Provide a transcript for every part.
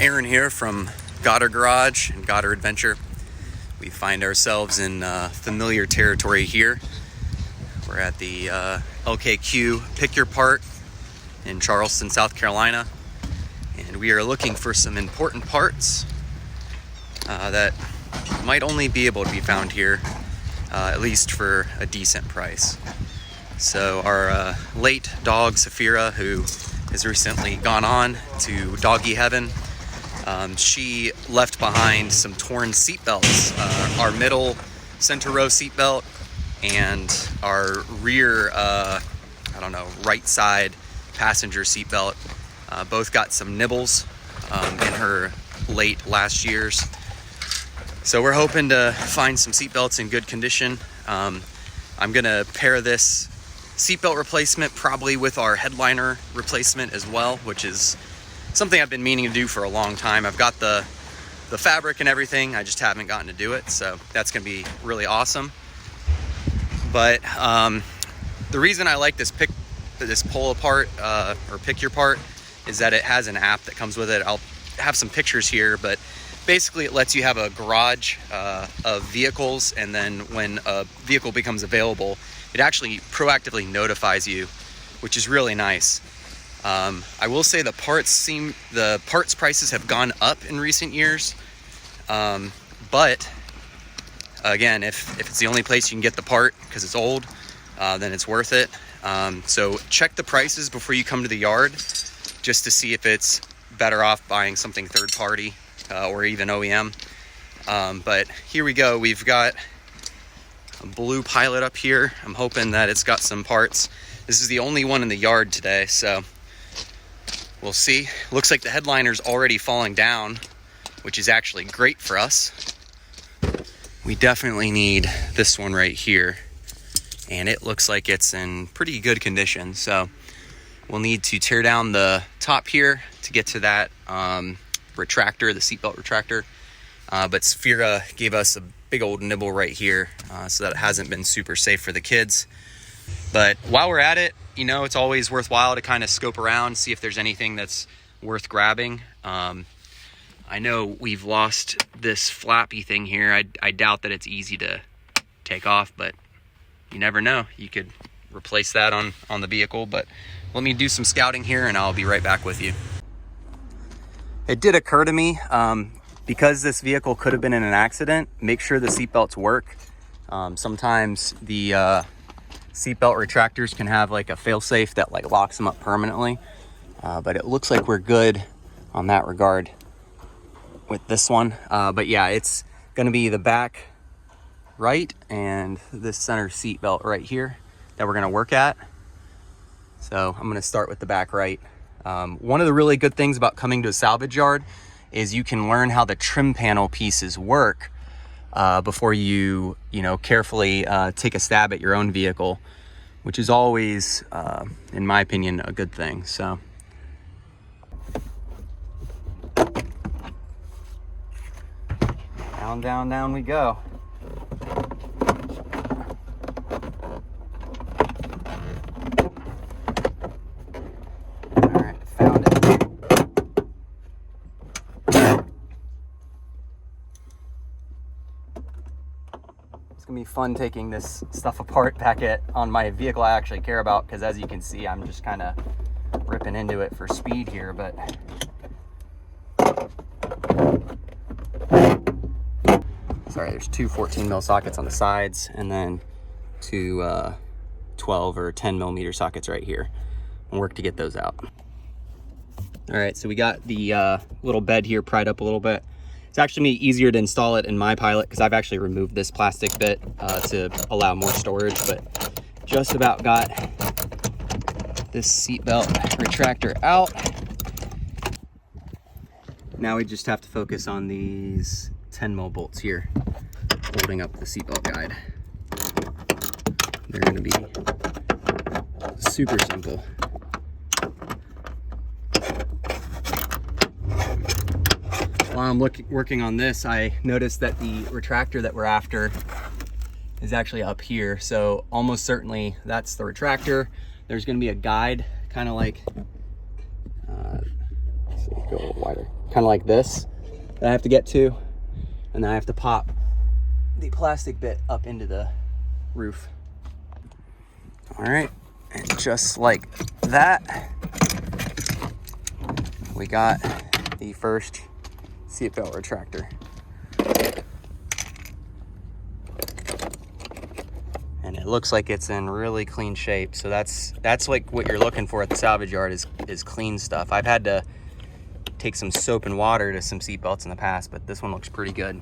Aaron here from Goddard Garage and Goddard Adventure. We find ourselves in familiar territory here. We're at the LKQ Pick Your Part in Charleston, South Carolina. And we are looking for some important parts that might only be able to be found here, at least for a decent price. So our late dog, Saphira, who has recently gone on to doggy heaven, she left behind some torn seatbelts, our middle center row seatbelt and our rear, right side passenger seatbelt. Both got some nibbles in her late last years. So we're hoping to find some seatbelts in good condition. I'm gonna pair this seatbelt replacement probably with our headliner replacement as well, which is something I've been meaning to do for a long time. I've got the fabric and everything, I just haven't gotten to do it, so that's gonna be really awesome. But the reason I like this pull apart or pick your part is that it has an app that comes with it. I'll have some pictures here, but basically it lets you have a garage of vehicles, and then when a vehicle becomes available, it actually proactively notifies you, which is really nice. I will say the parts prices have gone up in recent years, but again, if it's the only place you can get the part because it's old, then it's worth it. So check the prices before you come to the yard, just to see if it's better off buying something third party or even OEM. But here we go. We've got a blue Pilot up here. I'm hoping that it's got some parts. This is the only one in the yard today, so we'll see. Looks like the headliner's already falling down, which is actually great for us. We definitely need this one right here, and it looks like it's in pretty good condition. So we'll need to tear down the top here to get to that retractor, the seatbelt retractor. But Saphira gave us a big old nibble right here, so that it hasn't been super safe for the kids. But while we're at it, it's always worthwhile to kind of scope around, see if there's anything that's worth grabbing. I know we've lost this flappy thing here. I doubt that it's easy to take off, but you never know. You could replace that on the vehicle. But let me do some scouting here and I'll be right back with you. It did occur to me, because this vehicle could have been in an accident, make sure the seatbelts work. Sometimes the seatbelt retractors can have like a fail-safe that like locks them up permanently. But it looks like we're good on that regard with this one. But yeah, it's gonna be the back right and this center seatbelt right here that we're gonna work at. So I'm gonna start with the back right. One of the really good things about coming to a salvage yard is you can learn how the trim panel pieces work before you carefully take a stab at your own vehicle, which is always, in my opinion, a good thing. So down we go. It's gonna be fun taking this stuff apart back on my vehicle I actually care about, because as you can see, I'm just kind of ripping into it for speed here. But sorry, there's two 14 mil sockets on the sides and then two 12 or 10 millimeter sockets right here. We'll work to get those out. All right, so we got the little bed here pried up a little bit. It's actually easier to install it in my Pilot because I've actually removed this plastic bit to allow more storage, but just about got this seatbelt retractor out. Now we just have to focus on these 10 mil bolts here holding up the seatbelt guide. They're going to be super simple. While I'm working on this, I noticed that the retractor that we're after is actually up here. So almost certainly that's the retractor. There's going to be a guide, kind of like see, go a little wider. Kind of like this that I have to get to, and then I have to pop the plastic bit up into the roof. All right, and just like that, we got the first seat belt retractor. And it looks like it's in really clean shape. So that's like what you're looking for at the salvage yard is clean stuff. I've had to take some soap and water to some seat belts in the past, but this one looks pretty good.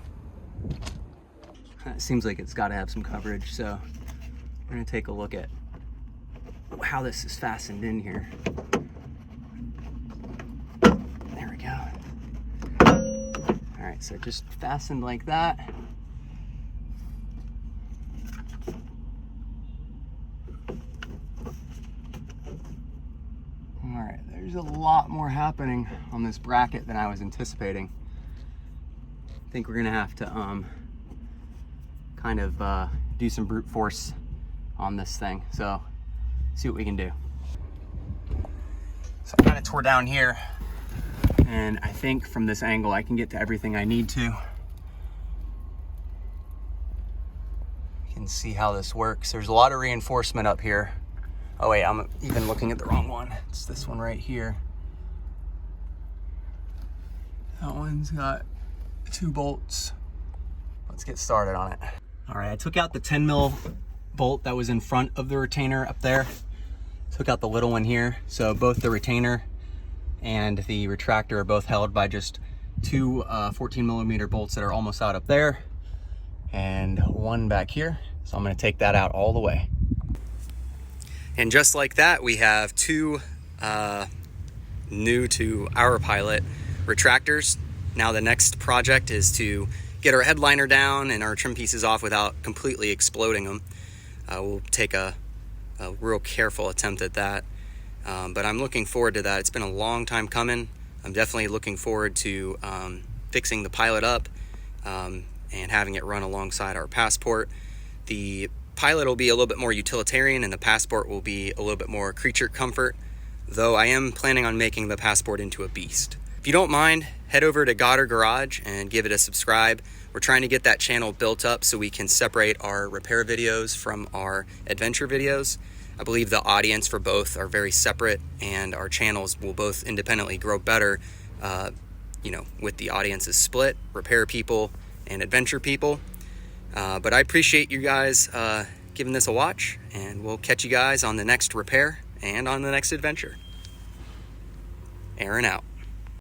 It seems like it's got to have some coverage, so we're gonna take a look at how this is fastened in here. There we go. All right, so just fastened like that. All right, there's a lot more happening on this bracket than I was anticipating. I think we're gonna have to kind of do some brute force on this thing. So see what we can do. So I kind of tore down here, and I think from this angle I can get to everything I need to. You can see how this works. There's a lot of reinforcement up here. Oh wait, I'm even looking at the wrong one. It's this one right here. That one's got 2 bolts. Let's get started on it. All right, I took out the 10 mil bolt that was in front of the retainer up there. Took out the little one here. So both the retainer and the retractor are both held by just 2 14 millimeter bolts that are almost out up there, and one back here. So I'm gonna take that out all the way. And just like that, we have 2 new to our pilot retractors. Now the next project is to get our headliner down and our trim pieces off without completely exploding them. We'll take a real careful attempt at that. But I'm looking forward to that. It's been a long time coming. I'm definitely looking forward to fixing the pilot up and having it run alongside our Passport. The pilot will be a little bit more utilitarian, and the Passport will be a little bit more creature comfort, though I am planning on making the Passport into a beast. If you don't mind, head over to Goddard Garage and give it a subscribe. We're trying to get that channel built up so we can separate our repair videos from our adventure videos. I believe the audience for both are very separate, and our channels will both independently grow better, with the audiences split, repair people and adventure people. But I appreciate you guys giving this a watch, and we'll catch you guys on the next repair and on the next adventure. Aaron out.